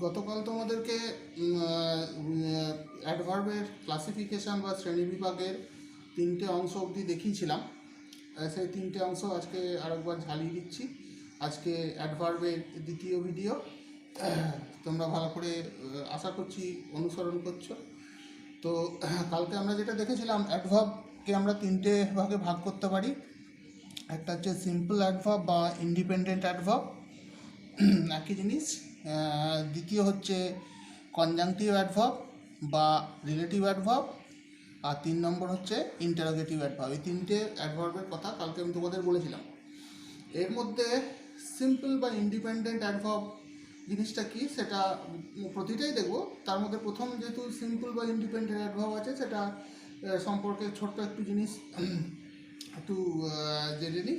গতকাল তোমাদেরকে অ্যাডভার্বের ক্লাসিফিকেশান বা শ্রেণীবিভাগের 3টে অংশ অবধি দেখিয়েছিলাম। সেই 3টে অংশ আজকে আরেকবার ঝালিয়ে দিচ্ছি। আজকে অ্যাডভার্বের দ্বিতীয় ভিডিও। তোমরা ভালো করে আশা করছি অনুসরণ করছো। তো কালকে আমরা যেটা দেখেছিলাম, অ্যাডভার্বকে আমরা 3টে ভাগে ভাগ করতে পারি। একটা হচ্ছে সিম্পল অ্যাডভার্ব বা ইন্ডিপেন্ডেন্ট অ্যাডভার্ব, একই জিনিস। দ্বিতীয় হচ্ছে কনজাংটিভ অ্যাডভার্ব বা রিলেটিভ অ্যাডভার্ব, আর 3 নম্বর হচ্ছে ইন্টারোগেটিভ অ্যাডভার্ব। এই 3টে অ্যাডভার্বের কথা কালকে আমি তোমাদের বলেছিলাম। এর মধ্যে সিম্পল বা ইন্ডিপেন্ডেন্ট অ্যাডভার্ব জিনিসটা কি সেটা প্রতিটাই দেখব। তার মধ্যে প্রথম যেহেতু সিম্পল বা ইন্ডিপেন্ডেন্ট অ্যাডভার্ব আছে, সেটা সম্পর্কে ছোট্ট একটু জিনিস একটু জেনে নিই।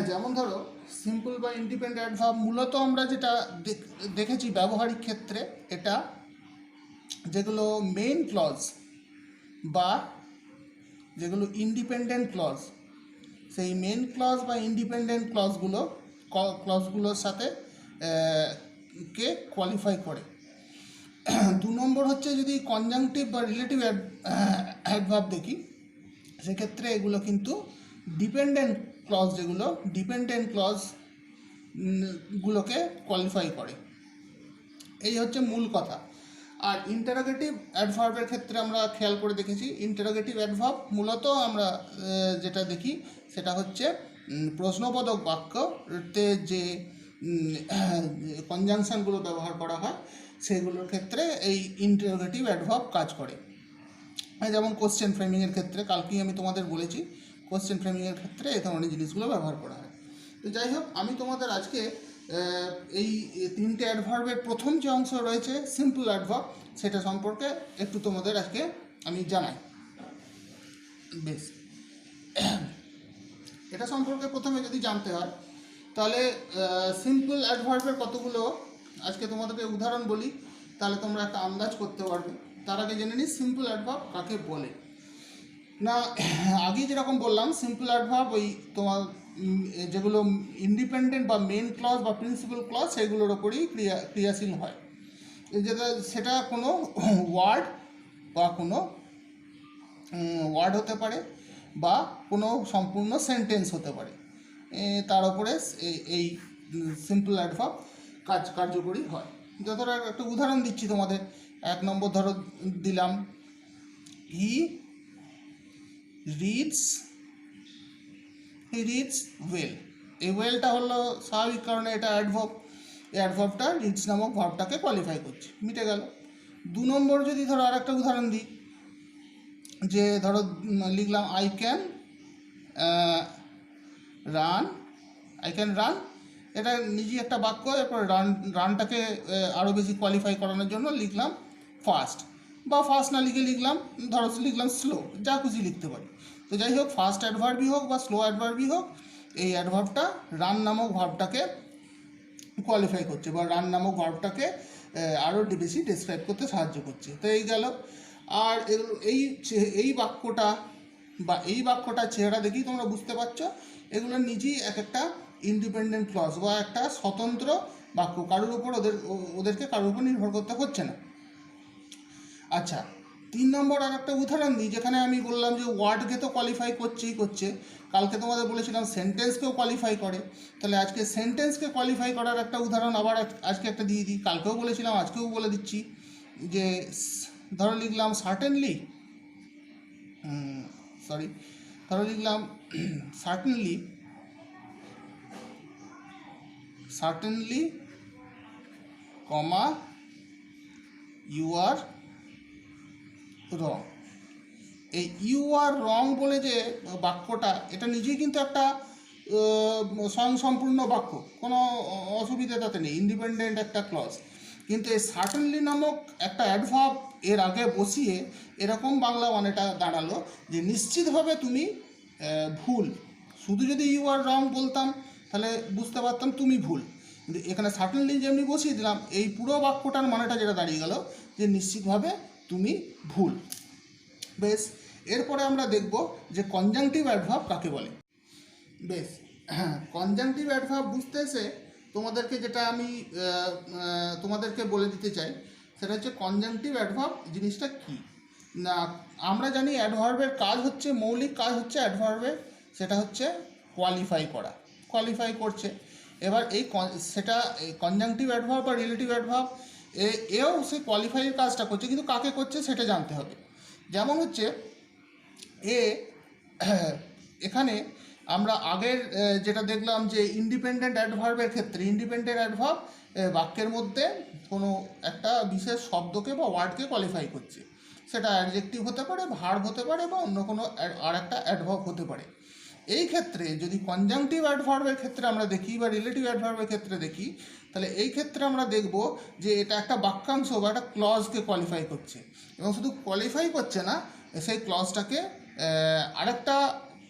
যেমন ধরো, সিম্পল বা ইন্ডিপেন্ডেন্ট অ্যাডভার্ব মূলত আমরা যেটা দেখেছি ব্যবহারিক ক্ষেত্রে, এটা যেগুলো মেইন ক্লজ বা যেগুলো ইন্ডিপেন্ডেন্ট ক্লজ, সেই মেন ক্লজ বা ইন্ডিপেন্ডেন্ট ক্লজগুলোর সাথে কে কোয়ালিফাই করে। 2 নম্বর হচ্ছে যদি কনজাংটিভ বা রিলেটিভ অ্যাডভার্ব দেখি, সেক্ষেত্রে এগুলো কিন্তু ডিপেন্ডেন্ট ক্লজ, যেগুলো ডিপেন্ডেন্ট ক্লজগুলোকে কোয়ালিফাই করে। এই হচ্ছে মূল কথা। আর ইন্টারোগেটিভ অ্যাডভার্বের ক্ষেত্রে আমরা খেয়াল করে দেখেছি, ইন্টারোগেটিভ অ্যাডভার্ব মূলত আমরা যেটা দেখি সেটা হচ্ছে প্রশ্নবোধক বাক্যতে যে কনজাংশনগুলো ব্যবহার করা হয়, সেগুলোর ক্ষেত্রে এই ইন্টারোগেটিভ অ্যাডভার্ব কাজ করে। যেমন কোশ্চেন ফ্রেমিংয়ের ক্ষেত্রে, কালকেই আমি তোমাদের বলেছি, কোশ্চেন ফ্রেমিংয়ের ক্ষেত্রে এই ধরনের জিনিসগুলো ব্যবহার করা হয়। তো যাই হোক, আমি তোমাদের আজকে এই 3টে অ্যাডভার্বের প্রথম যে অংশ রয়েছে সিম্পল অ্যাডভার্ব, সেটা সম্পর্কে একটু তোমাদের আজকে আমি জানাই। বেশ, এটা সম্পর্কে প্রথমে যদি জানতে হয়, তাহলে সিম্পল অ্যাডভার্বের কতগুলো আজকে তোমাদেরকে উদাহরণ বলি, তাহলে তোমরা একটা আন্দাজ করতে পারবে। তার আগে জেনে নিই সিম্পল অ্যাডভার্ব কাকে বলে। না, আগে যেরকম বললাম, সিম্পল অ্যাডভার্ব ওই তোমার যেগুলো ইন্ডিপেন্ডেন্ট বা মেন ক্লজ বা প্রিন্সিপাল ক্লজ, সেগুলোর ওপরেই ক্রিয়াশীল হয়। যেটা সেটা কোনো ওয়ার্ড বা কোনো ওয়ার্ড হতে পারে বা কোনো সম্পূর্ণ সেন্টেন্স হতে পারে, তার উপরে এই সিম্পল অ্যাডভার্ব কার্যকরী হয়। ধরো একটা উদাহরণ দিচ্ছি তোমাদের। 1 নম্বর ধরো দিলাম, হি রিডস ওয়েল। এই ওয়েলটা হলো স্বাভাবিক কারণে এটা অ্যাডভার্ব। এই অ্যাডভার্বটা রিডস নামক ভার্বটাকে কোয়ালিফাই করছে, মিটে গেল। 2 নম্বর যদি ধরো আর একটা উদাহরণ দিই, যে ধরো লিখলাম আই ক্যান রান। এটা নিজেই একটা বাক্য। এরপর রানটাকে আরও বেশি কোয়ালিফাই করানোর জন্য লিখলাম ফাস্ট, বা ফাস্ট না লিখলাম ধরো লিখলাম স্লো, যা খুশি লিখতে পারি। তো যাই হোক, ফাস্ট অ্যাডভার্বই হোক বা স্লো অ্যাডভার্বই হোক, এই অ্যাডভার্বটা রান নামক ভার্বটাকে কোয়ালিফাই করছে বা রান নামক ভার্বটাকে আরও বেশি ডেসক্রাইব করতে সাহায্য করছে। তো এই গেল। আর এই বাক্যটা বা এই বাক্যটার চেহারা দেখি তোমরা বুঝতে পারছো, এগুলোর নিজেই এক একটা ইন্ডিপেন্ডেন্ট ক্লজ বা একটা স্বতন্ত্র বাক্য, কারোর উপর ওদেরকে কারোর উপর নির্ভর করতে হচ্ছে না। আচ্ছা, 3 নম্বর আর একটা উদাহরণ দিই, যেখানে আমি বললাম যে ওয়ার্ডকে তো কোয়ালিফাই করছে। কালকে তোমাদের বলেছিলাম সেন্টেন্সকেও কোয়ালিফাই করে। তাহলে আজকে সেন্টেন্সকে কোয়ালিফাই করার একটা উদাহরণ আবার আজকে একটা দিয়ে দিই। কালকেও বলেছিলাম, আজকেও বলে দিচ্ছি। যে ধরো লিখলাম ধরো লিখলাম সার্টেনলি কমা ইউ আর রং। এই ইউ আর রং বলে যে বাক্যটা, এটা নিজেই কিন্তু একটা স্বয়ংসম্পূর্ণ বাক্য, কোনো অসুবিধা তাতে নেই, ইন্ডিপেন্ডেন্ট একটা ক্লজ। কিন্তু এই সার্টেনলি নামক একটা অ্যাডভার্ব এর আগে বসিয়ে এরকম বাংলা মানেটা দাঁড়ালো যে নিশ্চিতভাবে তুমি ভুল। শুধু যদি ইউ আর রং বলতাম তাহলে বুঝতে পারতাম তুমি ভুল, কিন্তু এখানে সার্টেনলি যেমনি বসিয়ে দিলাম, এই পুরো বাক্যটার মানেটা যেটা দাঁড়িয়ে গেল যে নিশ্চিতভাবে তুমি ভুল। বেশ, এরপরে আমরা দেখব যে কনজাংটিভ অ্যাডভার্ব কাকে বলে। বেশ, কনজাংটিভ অ্যাডভার্ব বুঝতে এসে তোমাদেরকে যেটা আমি তোমাদেরকে বলে দিতে চাই সেটা হচ্ছে কনজাংটিভ অ্যাডভার্ব জিনিসটা কি না। আমরা জানি অ্যাডভার্বের কাজ হচ্ছে, মৌলিক কাজ হচ্ছে অ্যাডভার্বের, সেটা হচ্ছে কোয়ালিফাই করা, কোয়ালিফাই করছে। এবার সেটা কনজাংটিভ অ্যাডভার্ব বা রিলেটিভ অ্যাডভার্ব এও সে কোয়ালিফাইয়ের কাজটা করছে, কিন্তু কাকে করছে সেটা জানতে হবে। যেমন হচ্ছে এখানে আমরা আগের যেটা দেখলাম যে ইন্ডিপেন্ডেন্ট অ্যাডভার্বের ক্ষেত্রে ইন্ডিপেন্ডেন্ট অ্যাডভার্ব বাক্যের মধ্যে কোনো একটা বিশেষ শব্দকে বা ওয়ার্ডকে কোয়ালিফাই করছে, সেটা অ্যাডজেক্টিভ হতে পারে, ভার্ব হতে পারে, বা অন্য কোনো আর একটা অ্যাডভার্ব হতে পারে। এই ক্ষেত্রে যদি কনজাংটিভ অ্যাডভার্বের ক্ষেত্রে আমরা দেখি বা রিলেটিভ অ্যাডভার্বের ক্ষেত্রে দেখি, তাহলে এই ক্ষেত্রে আমরা দেখব যে এটা একটা বাক্যাংশ বা একটা ক্লজকে কোয়ালিফাই করছে, এবং শুধু কোয়ালিফাই করছে না, সেই ক্লজটাকে আরেকটা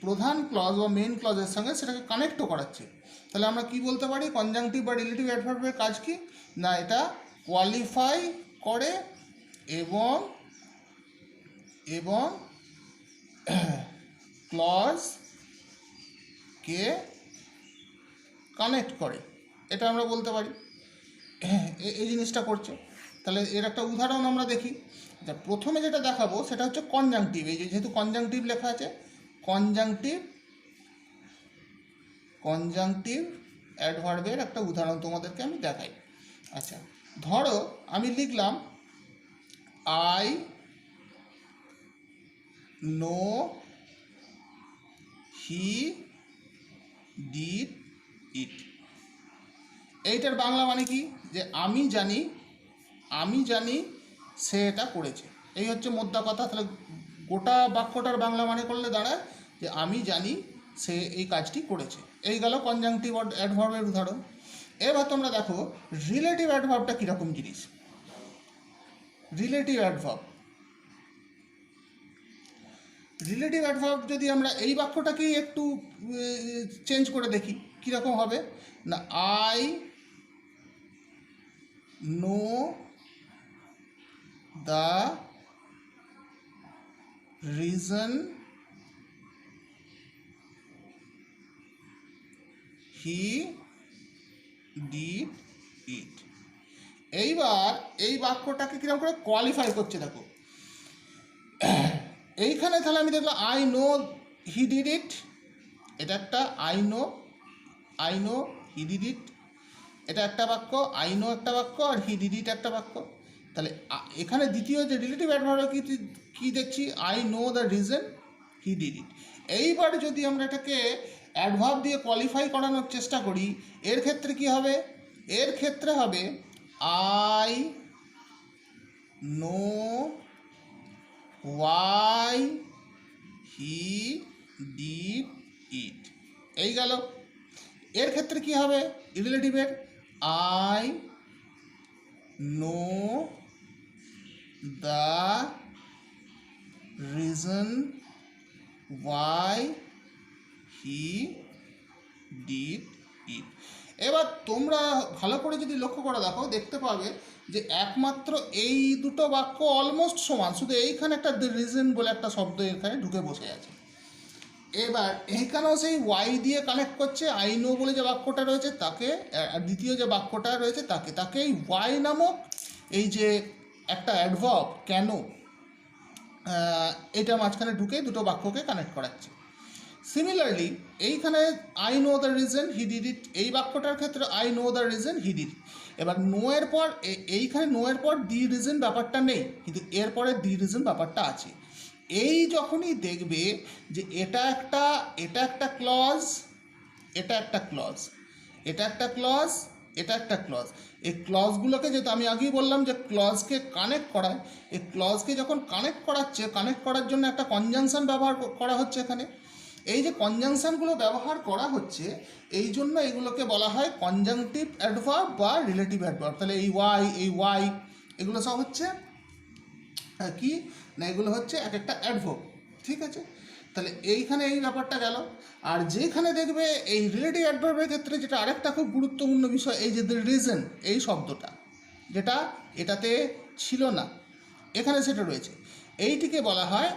প্রধান ক্লজ বা মেইন ক্লজের সঙ্গে সেটাকে কানেক্টও করাচ্ছে। তাহলে আমরা কি বলতে পারি, কনজাংটিভ বা রিলেটিভ অ্যাডভার্বের কাজ কি না, এটা কোয়ালিফাই করে এবং ক্লজকে কানেক্ট করে, এটা আমরা বলতে পারি এই জিনিসটা করছে। তাহলে এর একটা উদাহরণ আমরা দেখি। প্রথমে যেটা দেখাবো সেটা হচ্ছে কনজাংটিভ। এই যেহেতু কনজাংটিভ লেখা আছে, কনজাংটিভ অ্যাডভার্বের একটা উদাহরণ তোমাদেরকে আমি দেখাই। আচ্ছা, ধরো আমি লিখলাম আই নো হি ডিড ইট। এইটার বাংলা মানে কি, যে আমি জানি সে এটা করেছে। এই হচ্ছে মোদ্দা কথা। তাহলে গোটা বাক্যটার বাংলা মানে করলে দাঁড়ায় যে আমি জানি সে এই কাজটি করেছে। এই গেল কনজাংটিভ অ্যাডভার্বের উদাহরণ। এবার তোমরা দেখো রিলেটিভ অ্যাডভার্বটা কীরকম জিনিস। রিলেটিভ অ্যাডভার্ব যদি আমরা এই বাক্যটাকেই একটু চেঞ্জ করে দেখি, কীরকম হবে না, I know the reason he did ইট। এইবার এই বাক্যটাকে কিরকম করে কোয়ালিফাই করছে দেখো। এইখানে তাহলে আমি দেখলাম আই নো হি ডিড ইট, এটা একটা আই নো হি ডিড ইট, এটা একটা বাক্য, আই নো একটা বাক্য, আর হি ডিড ইট একটা বাক্য। তাহলে এখানে দ্বিতীয় যে রিলেটিভ অ্যাডভার্ব কি দেখছি, I know the reason he did ইট। এইবার যদি আমরা এটাকে অ্যাডভার্ব দিয়ে কোয়ালিফাই করানোর চেষ্টা করি, এর ক্ষেত্রে কি হবে, এর ক্ষেত্রে হবে I know why he did it. এই গেল। এর ক্ষেত্রে কি হবে রিলেটিভের, I know the reason why he did it. এবার তোমরা ভালো করে যদি লক্ষ্য করে দেখো, দেখতে পাবে যে একমাত্র এই দুটো বাক্য অলমোস্ট সমান, শুধু এইখানে একটা রিজন বলে একটা শব্দ এখানে ঢুকে বসে আছে। এবার এইখানেও সেই ওয়াই দিয়ে কানেক্ট করছে, আই নো বলে যে বাক্যটা রয়েছে তাকে, আর দ্বিতীয় যে বাক্যটা রয়েছে তাকে এই ওয়াই নামক এই যে একটা অ্যাডভার্ব কেন, এটা মাঝখানে ঢুকে দুটো বাক্যকে কানেক্ট করাচ্ছে। সিমিলারলি এইখানে I know the reason he did it, এই বাক্যটার ক্ষেত্রে I know the reason he did it. এবার নো এর পর এইখানে নো এর পর দি রিজন ব্যাপারটা নেই, কিন্তু এরপরে দি রিজন ব্যাপারটা আছে। এই যখনই দেখবে যে এটা একটা ক্লজ, এটা একটা ক্লজ, এই ক্লজগুলোকে যেহেতু আমি আগেই বললাম যে ক্লজকে কানেক্ট করায়, এই ক্লজকে যখন কানেক্ট করার জন্য একটা কনজাংশন ব্যবহার করা হচ্ছে এখানে। এই যে কনজাংশনগুলো ব্যবহার করা হচ্ছে, এই জন্য এগুলোকে বলা হয় কনজাংটিভ অ্যাডভার্ব বা রিলেটিভ অ্যাডভার্ব। তাহলে এই ওয়াই এগুলো সব হচ্ছে কি না, এগুলো হচ্ছে এক একটা অ্যাডভার্ব, ঠিক আছে। তাহলে এইখানে এই ব্যাপারটা গেল। আর যেখানে দেখবে এই রিলেটিভ অ্যাডভার্বের ক্ষেত্রে যেটা আরেকটা খুব গুরুত্বপূর্ণ বিষয়, এই যে দ্য রিজন এই শব্দটা যেটা এটাতে ছিল না, এখানে সেটা রয়েছে। এইটিকে বলা হয়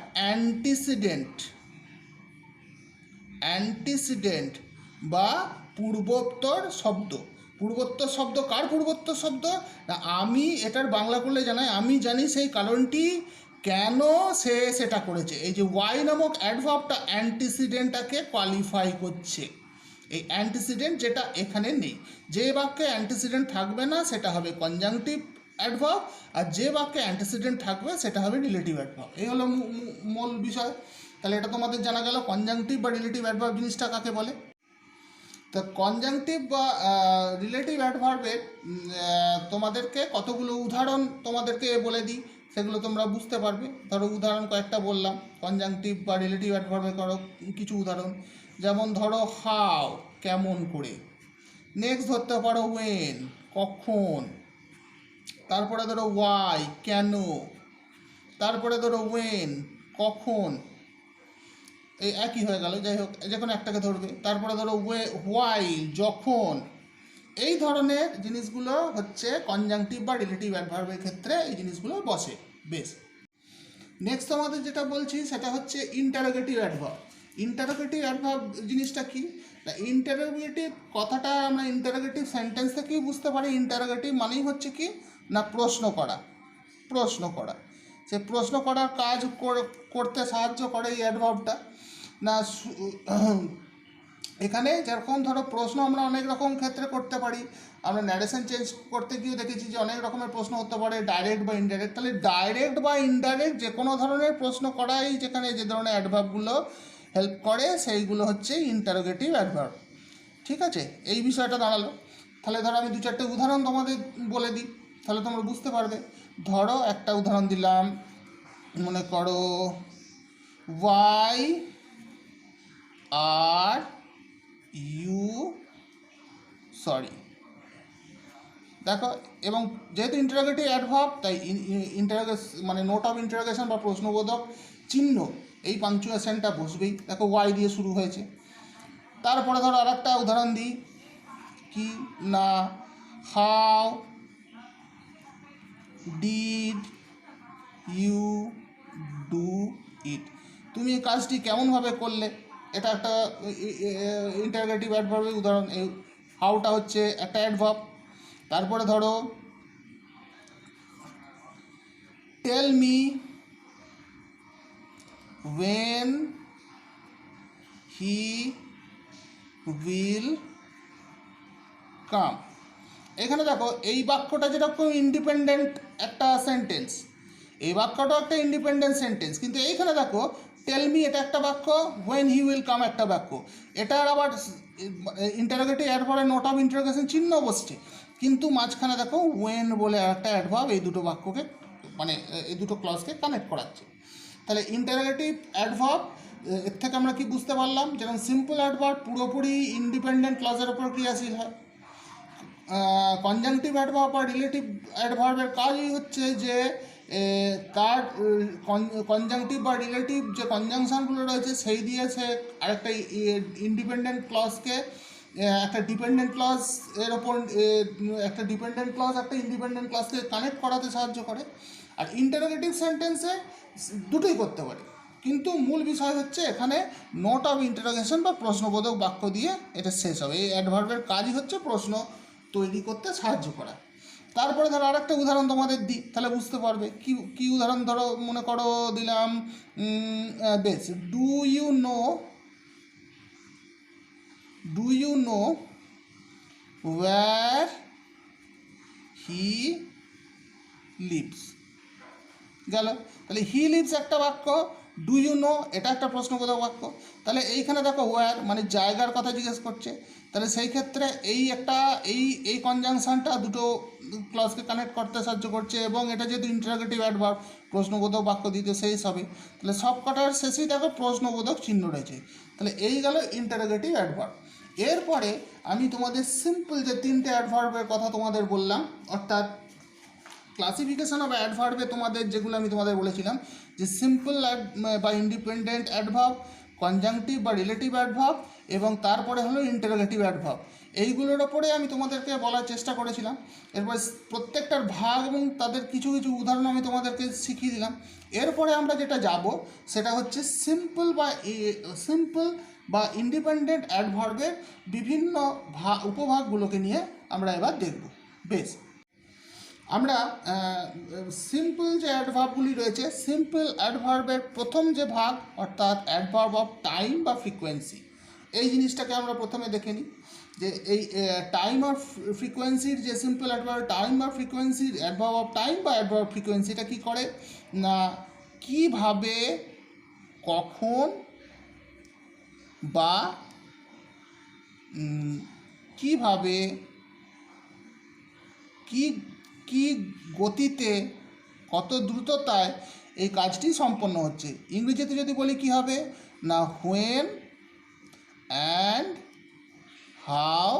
অ্যান্টিসিডেন্ট বা পূর্বোত্তর শব্দ। পূর্বোত্তর শব্দ কার পূর্বোত্তর শব্দ না, আমি এটার বাংলা করলে জানাই আমি জানি সেই কারণটি কেন সে সেটা করেছে। এই যে ওয়াই নামক অ্যাডভার্বটা অ্যান্টিসিডেন্টটাকে কোয়ালিফাই করছে। এই অ্যান্টিসিডেন্ট যেটা এখানে নেই, যে বাক্যে অ্যান্টিসিডেন্ট থাকবে না সেটা হবে কনজাংটিভ অ্যাডভার্ব, আর যে বাক্যে অ্যান্টিসিডেন্ট থাকবে সেটা হবে রিলেটিভ অ্যাডভার্ব। এই হলো মূল বিষয়। তাহলে এটা তোমাদের জানা গেল কনজাংটিভ বা রিলেটিভ অ্যাডভার্ব জিনিসটা কাকে বলে। তো কনজাংটিভ বা রিলেটিভ অ্যাডভার্বের তোমাদেরকে কতগুলো উদাহরণ তোমাদেরকে বলে দিই, সেগুলো তোমরা বুঝতে পারবে। ধরো উদাহরণ কয়েকটা বললাম কনজাংটিভ বা রিলেটিভ অ্যাডভার্বের করো কিছু উদাহরণ, যেমন ধরো হাউ কেমন করে, নেক্সট ধরতে পারো ওয়েন কখন, তারপরে ধরো ওয়াই কেন, তারপরে ধরো ওয়েন কখন, এই একই হয়ে গেল, যাই হোক যে কোনো একটাকে ধরবে। তারপরে ধরো হোয়াইল যখন। এই ধরনের জিনিসগুলো হচ্ছে কনজাংটিভ বা রিলেটিভ অ্যাডভার্বের ক্ষেত্রে এই জিনিসগুলো বসে। বেশ, নেক্সট আমাদের যেটা বলছি সেটা হচ্ছে ইন্টারোগেটিভ অ্যাডভার্ব। ইন্টারোগেটিভ অ্যাডভার্ব জিনিসটা কি না, ইন্টারোগেটিভ কথাটা আমরা ইন্টারোগেটিভ সেন্টেন্স থেকেই বুঝতে পারি। ইন্টারোগেটিভ মানেই হচ্ছে কি না প্রশ্ন করা, প্রশ্ন করা। সে প্রশ্ন করার কাজ করতে সাহায্য করে এই অ্যাডভার্বটা না। এখানে যেরকম ধরো প্রশ্ন আমরা অনেক রকম ক্ষেত্রে করতে পারি, আমরা ন্যারেশন চেঞ্জ করতে গিয়েও দেখেছি যে অনেক রকমের প্রশ্ন হতে পারে, ডাইরেক্ট বা ইনডাইরেক্ট। তাহলে ডাইরেক্ট বা ইনডাইরেক্ট যে কোনো ধরনের প্রশ্ন করাই যেখানে যে ধরনের অ্যাডভার্বগুলো হেল্প করে সেইগুলো হচ্ছে ইন্টারোগেটিভ অ্যাডভার্ব। ঠিক আছে, এই বিষয়টা দাঁড়ালো। তাহলে ধরো আমি দু চারটে উদাহরণ তোমাদের বলে দিই, তাহলে তোমরা বুঝতে পারবে। ধরো একটা উদাহরণ দিলাম, মনে করো ওয়াই আর ইউ সরি। দেখো, এবং যেহেতু ইন্টারোগেটিভ অ্যাডভার্ব তাই মানে নোট অফ ইন্টারোগেশন বা প্রশ্নবোধক চিহ্ন এই পাংচুয়েশনটা বসবেই। দেখো ওয়াই দিয়ে শুরু হয়েছে। তারপরে ধরো আর একটা উদাহরণ দিই, কি না how did you do it, তুমি এই কাজটি কেমনভাবে করলে, এটা একটা ইন্টারোগেটিভ অ্যাডভার্বের উদাহরণ। এই হাউটা হচ্ছে একটা অ্যাডভার্ব। তারপরে ধরো tell me when he will come. এখানে দেখো এই বাক্যটা যেরকম ইন্ডিপেন্ডেন্ট একটা সেন্টেন্স, এই বাক্যটাও একটা ইন্ডিপেন্ডেন্ট সেন্টেন্স, কিন্তু এইখানে দেখো টেল মি এটা একটা বাক্য, হোয়েন হি উইল কাম একটা বাক্য। এটার আবার ইন্টারোগেটিভ অ্যাডভার্বের নোট অফ ইন্টারোগেশন চিহ্ন বসছে, কিন্তু মাঝখানে দেখো ওয়েন বলে একটা অ্যাডভার্ব এই দুটো বাক্যকে মানে এই দুটো ক্লজকে কানেক্ট করাচ্ছে। তাহলে ইন্টারোগেটিভ অ্যাডভার্ব এর থেকে আমরা কি বুঝতে পারলাম, যেমন সিম্পল অ্যাডভার্ব পুরোপুরি ইন্ডিপেন্ডেন্ট ক্লজের উপর ক্রিয়াশীল হয়। কনজাংটিভ অ্যাডভার্ব বা রিলেটিভ অ্যাডভার্বের কাজই হচ্ছে যে তার কনজাংটিভ বা রিলেটিভ যে কনজাংশনগুলো রয়েছে সেই দিয়ে সে আরেকটা ইন্ডিপেন্ডেন্ট ক্লজকে একটা ডিপেন্ডেন্ট ক্লজ এর ওপর একটা ডিপেন্ডেন্ট ক্লজ একটা ইন্ডিপেন্ডেন্ট ক্লজকে কানেক্ট করাতে সাহায্য করে। আর ইন্টারোগেটিভ সেন্টেন্সে দুটোই করতে পারে, কিন্তু মূল বিষয় হচ্ছে এখানে নোট অফ ইন্টারোগেশন বা প্রশ্নবোধক বাক্য দিয়ে এটা শেষ হবে। এই অ্যাডভার্বের কাজই হচ্ছে প্রশ্ন তৈরি করতে সাহায্য করা। তারপরে ধরো আরেকটা উদাহরণ তোমাদের দিই, তাহলে বুঝতে পারবে। কি উদাহরণ ধরো মনে করো দিলাম, বেশ, do you know where he lives গেল। তাহলে হি লিভস একটা বাক্য, ডু ইউ নো এটা একটা প্রশ্নবোধক বাক্য। তাহলে এইখানে দেখো ওয়্যার মানে জায়গার কথা জিজ্ঞেস করছে, তাহলে সেই ক্ষেত্রে এই কনজাংশনটা দুটো ক্লজকে কানেক্ট করতে সাহায্য করছে, এবং এটা যেহেতু ইন্টারোগেটিভ অ্যাডভার্ব প্রশ্নবোধক বাক্য দিতে শেষ হবে, তাহলে সব কটার শেষেই দেখো প্রশ্নবোধক চিহ্ন রয়েছে। তাহলে এই গেল ইন্টারোগেটিভ অ্যাডভার্ব। এরপরে আমি তোমাদের সিম্পল যে তিনটে অ্যাডভার্বের কথা তোমাদের বললাম, অর্থাৎ ক্লাসিফিকেশন অফ অ্যাডভার্বে তোমাদের যেগুলো আমি তোমাদের বলেছিলাম যে সিম্পল বা ইন্ডিপেন্ডেন্ট অ্যাডভার্ব, কনজাংটিভ বা রিলেটিভ অ্যাডভার্ব, এবং তারপরে হলো ইন্টারোগেটিভ অ্যাডভার্ব, এইগুলোর ওপরে আমি তোমাদেরকে বলার চেষ্টা করেছিলাম। এরপর প্রত্যেকটার ভাগ এবং তাদের কিছু কিছু উদাহরণ আমি তোমাদেরকে শিখিয়ে দিলাম। এরপরে আমরা যেটা যাব সেটা হচ্ছে সিম্পল বা ইন্ডিপেন্ডেন্ট অ্যাডভার্বের বিভিন্ন উপভাগগুলোকে নিয়ে আমরা এবার দেখব। বেশ, আমরা সিম্পল যে অ্যাডভার্বগুলি রয়েছে, সিম্পল অ্যাডভার্বের প্রথম যে ভাগ অর্থাৎ অ্যাডভার্ব অফ টাইম বা ফ্রিকোয়েন্সি, এই জিনিসটাকে আমরা প্রথমে দেখে নিই যে এই টাইম আর ফ্রিকোয়েন্সির যে সিম্পল অ্যাডভার্ব টাইম বা ফ্রিকোয়েন্সির অ্যাডভার্ব অফ টাইম বা অ্যাডভার্ব ফ্রিকোয়েন্সিটা কী করে না কিভাবে, কখন বা কিভাবে, কি কি গতিতে, কত দ্রুততায় এই কাজটি সম্পন্ন হচ্ছে। ইংরেজিতে যদি বলি কী হবে না when and how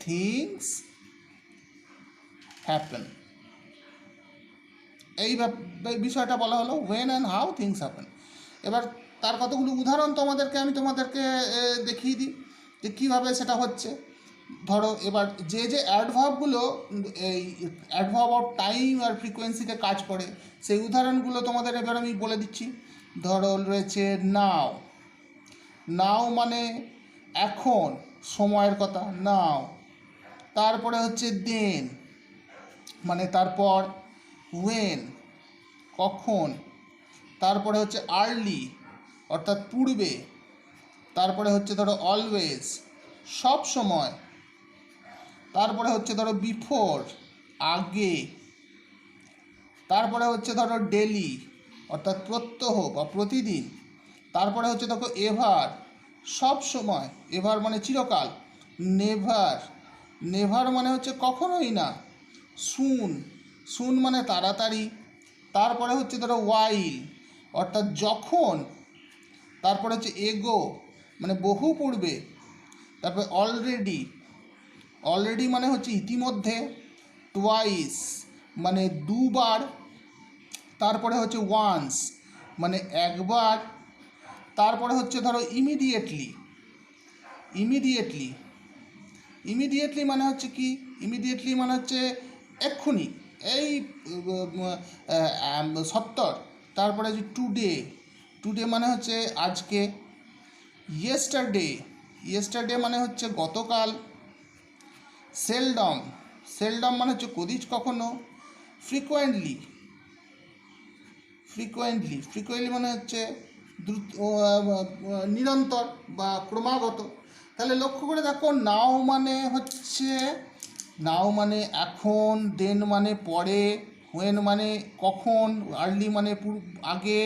things happen, এই বিষয়টা বলা হলো when and how things happen. এবার তার কতগুলো উদাহরণ আমি তোমাদেরকে দেখিয়ে দিই যে কীভাবে সেটা হচ্ছে। ধরো এবার যে যে অ্যাডভার্বগুলো এই অ্যাডভার্ব অফ টাইম আর ফ্রিকোয়েন্সিতে কাজ করে সেই উদাহরণগুলো তোমাদের এবার আমি বলে দিচ্ছি। ধরো রয়েছে নাও, নাও মানে এখন, সময়ের কথা নাও। তারপরে হচ্ছে দেন মানে তারপর, ওয়েন কখন, তারপরে হচ্ছে আর্লি অর্থাৎ পূর্বে, তারপরে হচ্ছে ধরো অলওয়েজ সব সময়, তারপরে হচ্ছে ধরো বিফোর আগে, তারপরে হচ্ছে ধরো ডেলি অর্থাৎ প্রত্যহ বা প্রতিদিন, তারপরে হচ্ছে দেখো এভার সব সময়, এভার মানে চিরকাল, নেভার, নেভার মানে হচ্ছে কখনোই না, সুন, সুন মানে তাড়াতাড়ি, তারপরে হচ্ছে ধরো ওয়াইল অর্থাৎ যখন, তারপরে হচ্ছে এগো মানে বহু পূর্বে, তারপরে অলরেডি, অলরেডি মানে হচ্ছে ইতিমধ্যে, টুয়াইস মানে দুবার, তারপরে হচ্ছে ওয়ান্স মানে একবার, তারপরে হচ্ছে ধরো ইমিডিয়েটলি, ইমিডিয়েটলি, ইমিডিয়েটলি মানে হচ্ছে কি, ইমিডিয়েটলি মানে হচ্ছে এক্ষুনি, এই সত্তর, তারপরে যে টুডে, টুডে মানে হচ্ছে আজকে, ইয়েস্টারডে, ইয়েস্টারডে মানে হচ্ছে গতকাল, সেলডম, সেলডম মানে হচ্ছে কদিচ কখনো, ফ্রিকোয়েন্টলি, ফ্রিকোয়েন্টলি, ফ্রিকোয়েন্টলি মানে হচ্ছে দ্রুত, নিরন্তর বা ক্রমাগত। তাহলে লক্ষ্য করে দেখো নাও মানে হচ্ছে, নাও মানে এখন, দেন মানে পরে, হোয়েন মানে কখন, আর্লি মানে আগে,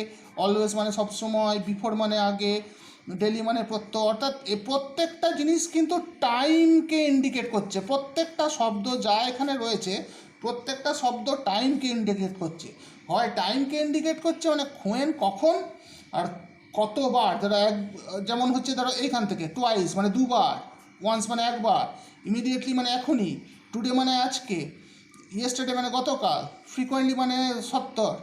অলওয়েজ মানে সবসময়, বিফোর মানে আগে, ডেলি মানে প্রত্যয়। অর্থাৎ এ প্রত্যেকটা জিনিস কিন্তু টাইমকে ইন্ডিকেট করছে। প্রত্যেকটা শব্দ যা এখানে রয়েছে প্রত্যেকটা শব্দ টাইমকে ইন্ডিকেট করছে। হয় টাইমকে ইন্ডিকেট করছে মানে হোয়েন কখন, আর কতবার, ধরো এক, যেমন হচ্ছে ধরো এইখান থেকে টুয়াইস মানে দুবার, ওয়ান্স মানে একবার, ইমিডিয়েটলি মানে এখনই, টুডে মানে আজকে, ইয়েস্টারডে মানে গতকাল, ফ্রিকোয়েন্টলি মানে সত্তর,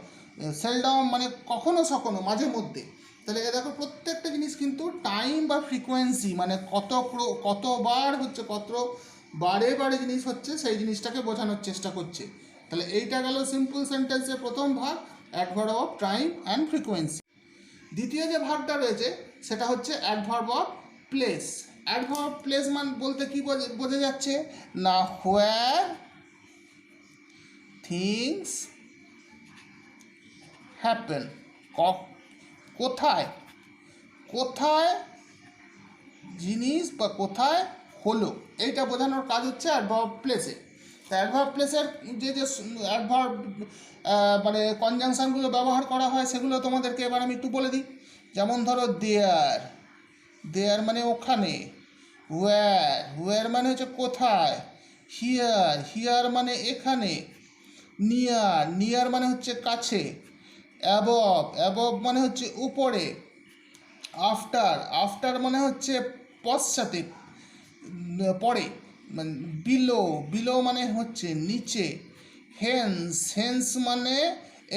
সেলডম মানে কখনো সখনো মাঝে মধ্যে। তাহলে এ দেখো প্রত্যেকটা জিনিস কিন্তু টাইম বা ফ্রিকোয়েন্সি মানে কতবার হচ্ছে, কত বারে বারে জিনিস হচ্ছে সেই জিনিসটাকে বোঝানোর চেষ্টা করছে। তাহলে এইটা গেল সিম্পল সেন্টেন্সের প্রথম ভাগ, adverb of time and frequency. দ্বিতীয় যে ভাগটা রয়েছে সেটা হচ্ছে adverb of place. Adverb of place মানে বলতে কি বোঝা যাচ্ছে না হোয়ার থিংস হ্যাপেন, কোথায়, কোথায় জিনিস বা কোথায় হলো, এইটা বোঝানোর কাজ হচ্ছে অ্যাডভার্ব প্লেসে। তা অ্যাডভার্ব প্লেসের যে যে অ্যাডভার্ব মানে কনজাংশনগুলো ব্যবহার করা হয় সেগুলো তোমাদেরকে এবার আমি একটু বলে দিই। যেমন ধরো দেয়ার, দেয়ার মানে ওখানে, ওয়্যার, ওয়্যার মানে হচ্ছে কোথায়, হিয়ার, হিয়ার মানে এখানে, নিয়ার, নিয়ার মানে হচ্ছে কাছে, অ্যাবভ, অ্যাবভ মানে হচ্ছে উপরে, আফটার, আফটার মানে হচ্ছে পশ্চাতে, পরে, মানে বিলো, বিলো মানে হচ্ছে নিচে, হেন্স, হেন্স মানে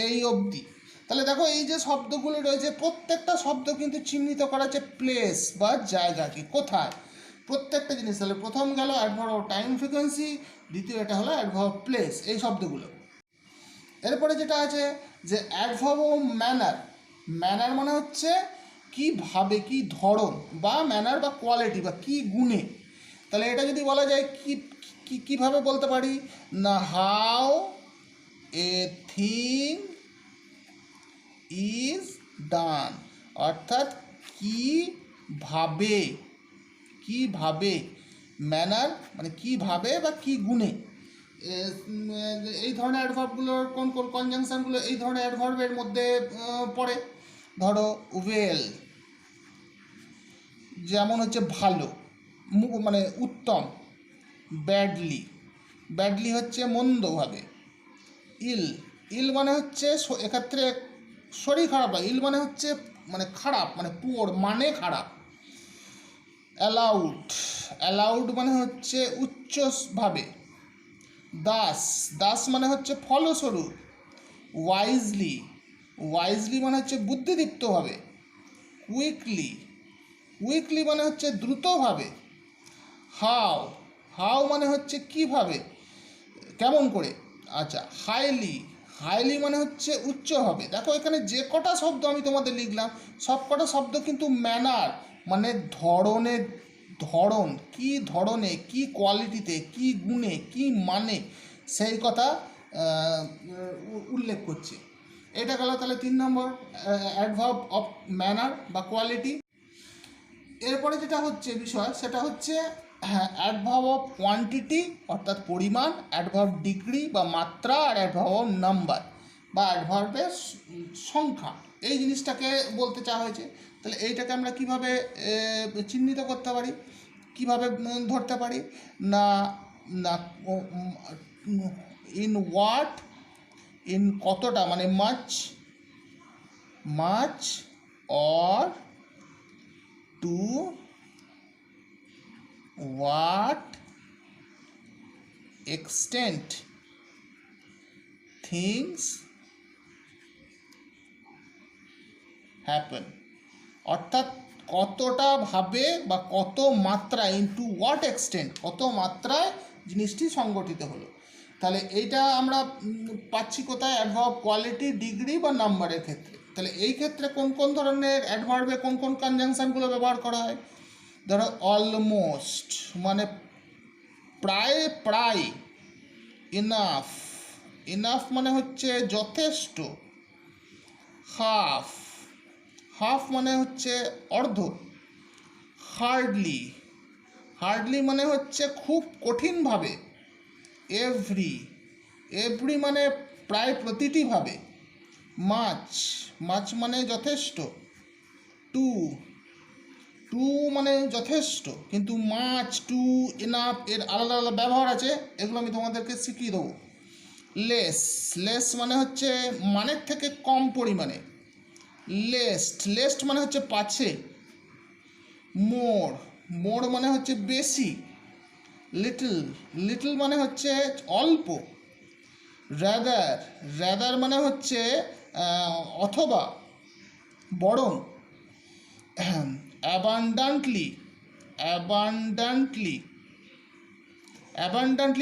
এই অবধি। তাহলে দেখো এই যে শব্দগুলো রয়েছে প্রত্যেকটা শব্দ কিন্তু চিহ্নিত করা হচ্ছে প্লেস বা জায়গাকে, কোথায়, প্রত্যেকটা জিনিস। তাহলে প্রথম গেল অ্যাডভার্ব অফ টাইম ফ্রিকোয়েন্সি, দ্বিতীয় এটা হলো অ্যাডভার্ব প্লেস, এই শব্দগুলো। এরপরে যেটা আছে যে অ্যাডভার্ব অফ ম্যানার, ম্যানার মানে হচ্ছে কীভাবে, কী ধরন, বা ম্যানার বা কোয়ালিটি বা কী গুণে। তাহলে এটা যদি বলা যায় কীভাবে বলতে পারি না, how a thing is done, অর্থাৎ কিভাবে ম্যানার মানে কিভাবে বা কি গুণে। এই ধরনের অ্যাডভার্বগুলোর কোন কোন কনজাংশনগুলো এই ধরনের অ্যাডভার্বের মধ্যে পড়ে? ধরো ওয়েল, যেমন হচ্ছে ভালো, মানে উত্তম। ব্যাডলি হচ্ছে মন্দভাবে। ইল মানে হচ্ছে এক্ষেত্রে শরীর খারাপ হয়, ইল মানে হচ্ছে মানে খারাপ, মানে পুয়ার মানে খারাপ। অ্যালাউড মানে হচ্ছে উচ্চভাবে। দাস মানে হচ্ছে ফলস্বরূপ। ওয়াইজলি মানে হচ্ছে বুদ্ধিদীপ্তভাবে। কুইকলি মানে হচ্ছে দ্রুতভাবে। হাউ মানে হচ্ছে কিভাবে, কেমন করে। আচ্ছা, হাইলি মানে হচ্ছে উচ্চ হবে। দেখো এখানে যে কটা শব্দ আমি তোমাদের লিখলাম সব কটা শব্দ কিন্তু ম্যানার মানে ধরন, কি ধরনে, কি কোয়ালিটিতে, কি গুণে, কি মানে সেই কথা উল্লেখ করছে। এটা গেল তাহলে 3 নম্বর অ্যাডভার্ব অফ ম্যানার বা কোয়ালিটি। এরপরে যেটা হচ্ছে বিষয় সেটা হচ্ছে অ্যাডভার্ব অফ কোয়ান্টিটি অর্থাৎ পরিমাণ, অ্যাডভার্ব ডিগ্রি বা মাত্রা, আর অ্যাডভার্ব অফ নাম্বার বা অ্যাডভার্বের সংখ্যা। এই জিনিসটাকে বলতে চাওয়া হয়েছে। তাহলে এইটাকে আমরা কিভাবে চিহ্নিত করতে পারি, কিভাবে ধরতে পারি না, ইন হোয়াট, ইন কতটা মানে much or to what extent things happen, অর্থাৎ কতটা ভাবে বা কত মাত্রায়, ইনটু হোয়াট এক্সটেন্ট কত মাত্রায় জিনিসটি সংগঠিত হলো। তাহলে এইটা আমরা পাচ্ছি কোথায়? অ্যাডভার্ব কোয়ালিটি, ডিগ্রি বা নাম্বারের ক্ষেত্রে। তাহলে এই ক্ষেত্রে কোন কোন ধরনের অ্যাডভার্বে কোন কোন কনজাংশনগুলো ব্যবহার করা হয়? ধরো অলমোস্ট মানে প্রায়। ইনাফ মানে হচ্ছে যথেষ্ট। হাফ মানে হচ্ছে অর্ধ। হার্ডলি মানে হচ্ছে খুব কঠিনভাবে। এভরি মানে প্রায় প্রতিটিভাবে। মাচ মানে যথেষ্ট। টু মানে যথেষ্ট, কিন্তু মাচ, টু, এনাফ এর আলাদা আলাদা ব্যবহার আছে, এগুলো আমি তোমাদেরকে শিখিয়ে দেবো। লেস মানে হচ্ছে মানের থেকে কম পরিমাণে। লেস্ট মানে হচ্ছে পাছে। মোর মানে হচ্ছে বেশি। লিটল মানে হচ্ছে অল্প। রাদার মানে হচ্ছে অথবা, বরং। অ্যাবান্ডান্টলি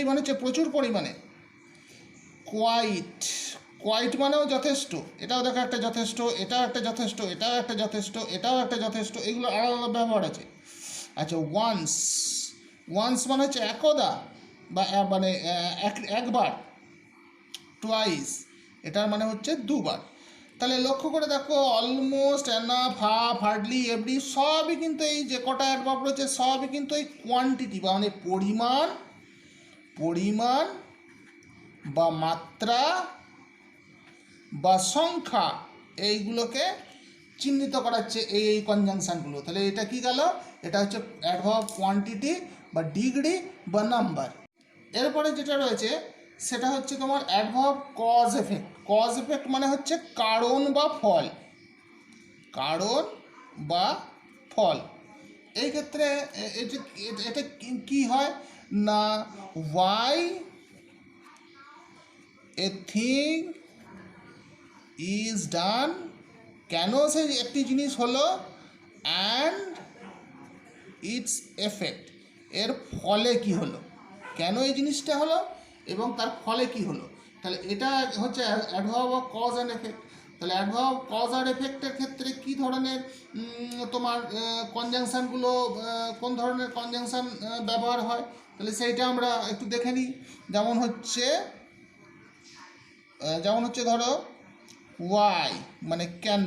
মানে হচ্ছে প্রচুর পরিমাণে। কোয়াইট মানেও যথেষ্ট, এটাও দেখো একটা যথেষ্ট, এটাও একটা যথেষ্ট, এটাও একটা যথেষ্ট, এটাও একটা যথেষ্ট, এগুলো আলাদা আলাদা ব্যবহার আছে। আচ্ছা, ওয়ান্স মানে হচ্ছে একদা বা মানে একবার। টুয়াইস এটার মানে হচ্ছে দুবার। তাহলে লক্ষ্য করে দেখো almost, enough, half, hardly, every সবই কিন্তু এই যে কটা অ্যাডভার্ব রয়েছে সবই কিন্তু এই কোয়ান্টিটি বা মানে পরিমাণ বা মাত্রা বা সংখ্যা এইগুলোকে চিহ্নিত করাচ্ছে এই কনজাংশনগুলো। তাহলে এটা কি গেল? এটা হচ্ছে অ্যাডভার্ব কোয়ান্টিটি বা ডিগ্রি বা নাম্বার। এরপরে যেটা রয়েছে সেটা হচ্ছে তোমার অ্যাডভার্ব কজ এফেক্ট মানে হচ্ছে কারণ বা ফল। এই ক্ষেত্রে এটা কি হয় না, why a thing is done, কেন সে একটি জিনিস হলো, and its effect, এর ফলে কি হলো, কেন এই জিনিসটা হলো এবং তার ফলে কি হলো। তাহলে এটা হচ্ছে adverb of cause and effect. তাহলে অ্যাডভার্ব কজ আর এফেক্টের ক্ষেত্রে কি ধরনের তোমার কনজাংশনগুলো, কোন ধরনের কনজাংশন ব্যবহার হয়, তাহলে সেইটা আমরা একটু দেখে নিই। যেমন হচ্ছে ধরো ওয়াই মানে কেন,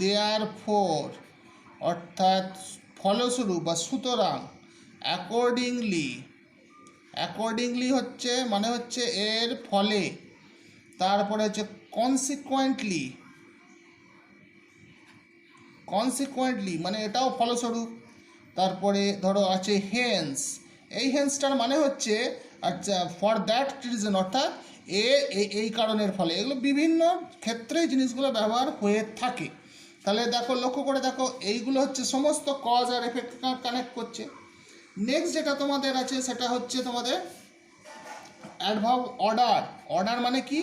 দেয়ার ফোর অর্থাৎ ফলস্বরূপ বা সুতরাং, অ্যাকর্ডিংলি হচ্ছে মানে হচ্ছে এর ফলে, তারপরে হচ্ছে কনসিকুয়েন্টলি মানে এটাও ফলস্বরূপ। তারপরে ধরো আছে হেন্স, এই হেন্সটার মানে হচ্ছে আচ্ছা ফর দ্যাট রিজন অর্থাৎ এই কারণের ফলে। এগুলো বিভিন্ন ক্ষেত্রে জিনিসগুলো ব্যবহার হয়ে থাকে। তাহলে দেখো, লক্ষ্য করে দেখো, এইগুলো হচ্ছে সমস্ত কজ আর এফেক্ট কানেক্ট করছে। নেক্সট যেটা তোমাদের আছে সেটা হচ্ছে তোমাদের অ্যাডভার্ব অর্ডার মানে কি,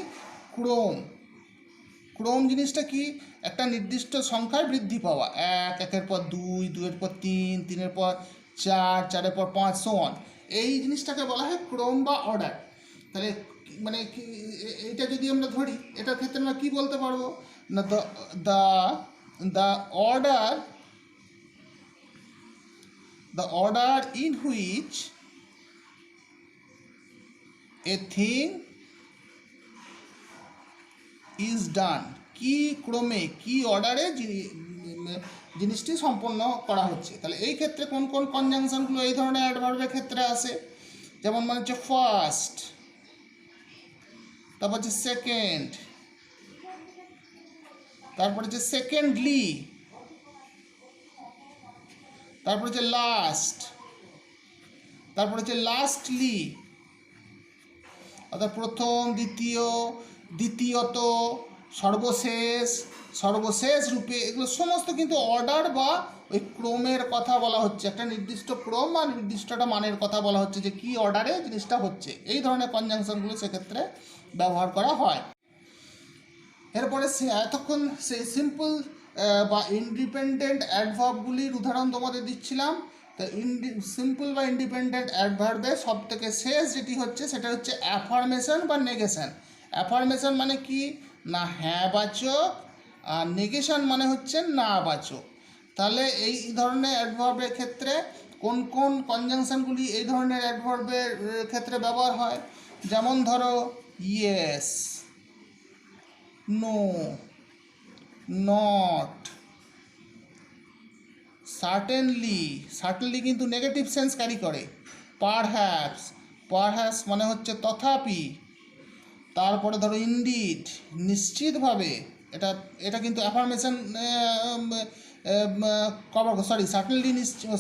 ক্রম জিনিসটা কি, একটা নির্দিষ্ট সংখ্যায় বৃদ্ধি পাওয়া, একের পর দুই, দুইয়ের পর তিন, তিনের পর চার, চারের পর পাঁচ, সো অন। এই জিনিসটাকে বলা হয় ক্রম বা অর্ডার। তাহলে মানে এইটা যদি আমরা ধরি, এটার ক্ষেত্রে আমরা কী বলতে পারবো না, the order in which a thing is done, কি ক্রমে কি অর্ডারে জিনিসটি সম্পন্ন করা হচ্ছে। তাহলে এই ক্ষেত্রে কোন কোন কনজাংশনগুলো এই ধরনের অ্যাডভার্বের ক্ষেত্রে আসে, যেমন মানে হচ্ছে ফার্স্ট, তারপর হচ্ছে সেকেন্ড, তারপর হচ্ছে সেকেন্ডলি, তারপর হচ্ছে লাস্ট, তারপর হচ্ছে লাস্টলি, অর্থাৎ প্রথম, দ্বিতীয়, দ্বিতীয়ত, সর্বশেষ রূপে। এগুলো সমস্ত কিন্তু অর্ডার বা ওই ক্রমের কথা বলা হচ্ছে, একটা নির্দিষ্ট ক্রম বা নির্দিষ্ট একটা মানের কথা বলা হচ্ছে যে কী অর্ডারে জিনিসটা হচ্ছে। এই ধরনের কনজাংশনগুলো সেক্ষেত্রে ব্যবহার করা হয়। এরপরে এতক্ষণ সেই সিম্পল বা ইন্ডিপেন্ডেন্ট অ্যাডভার্বগুলির উদাহরণ তোমাদের দিচ্ছিলাম। তো সিম্পল বা ইন্ডিপেন্ডেন্ট অ্যাডভার্বের সব থেকে শেষ যেটি হচ্ছে সেটা হচ্ছে অ্যাফার্মেশন বা নেগেশন। অ্যাফার্মেশন মানে কি না হ্যাঁ বাচক, আর নেগেশন মানে হচ্ছে না বাচক। তাহলে এই ধরনের অ্যাডভার্বের ক্ষেত্রে কোন কোন কনজাংশনগুলি এই ধরনের অ্যাডভার্বের ক্ষেত্রে ব্যবহার হয়, যেমন ধরো ইয়েস, নো, নট, সার্টেনলি কিন্তু নেগেটিভ সেন্স ক্যারি করে, পারহ্যাপস মানে হচ্ছে তথাপি, তারপরে ধরো ইনডিড নিশ্চিতভাবে, এটা কিন্তু অ্যাফার্মেশন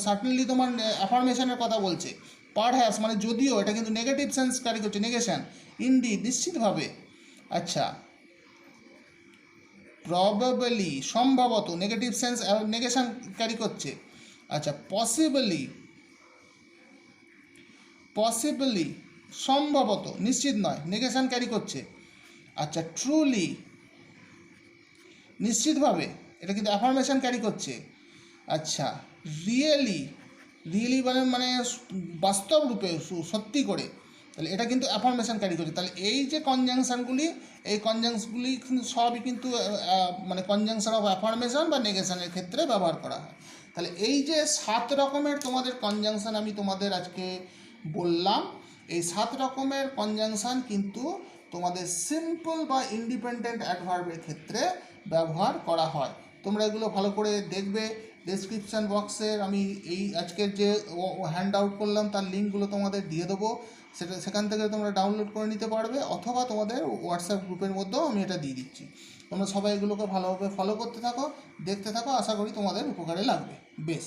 সার্টেনলি তোমার অ্যাফার্মেশনের কথা বলছে। পারহ্যাপস মানে যদিও, এটা কিন্তু নেগেটিভ সেন্স ক্যারি করছে, নেগেশন। ইনডিড নিশ্চিতভাবে। আচ্ছা, প্রবাবলি সম্ভবত, নেগেটিভ সেন্স নেগেশন ক্যারি করছে। আচ্ছা, পসিবলি সম্ভবত, নিশ্চিত নয়, নেগেশন ক্যারি করছে। আচ্ছা, ট্রুলি নিশ্চিতভাবে, এটা কিন্তু অ্যাফার্মেশন ক্যারি করছে। আচ্ছা, রিয়েলি মানে বাস্তব রূপে, সত্যি করে, তাহলে এটা কিন্তু অ্যাফার্মেশন ক্যারি করছে। তাহলে এই যে কনজাংশনগুলি, এই কনজাংশনগুলি কিন্তু সবই কিন্তু মানে কনজাংশন অফ অ্যাফার্মেশন বা নেগেশনের ক্ষেত্রে ব্যবহার করা হয়। তাহলে এই যে 7 রকমের তোমাদের কনজাংশন আমি তোমাদের আজকে বললাম, এই 7 রকমের কনজাংশন কিন্তু তোমাদের সিম্পল বা ইন্ডিপেন্ডেন্ট অ্যাডভার্বের ক্ষেত্রে ব্যবহার করা হয়। তোমরা এগুলো ভালো করে দেখবে। ডেসক্রিপশান বক্সের আমি এই আজকের যে হ্যান্ড আউট করলাম তার লিঙ্কগুলো তোমাদের দিয়ে দেবো, সেখান থেকে তোমরা ডাউনলোড করে নিতে পারবে, অথবা তোমাদের হোয়াটসঅ্যাপ গ্রুপের মধ্যেও আমি এটা দিয়ে দিচ্ছি। তোমরা সবাই এগুলোকে ভালোভাবে ফলো করতে থাকো, দেখতে থাকো, আশা করি তোমাদের উপকারে লাগবে। বেশ।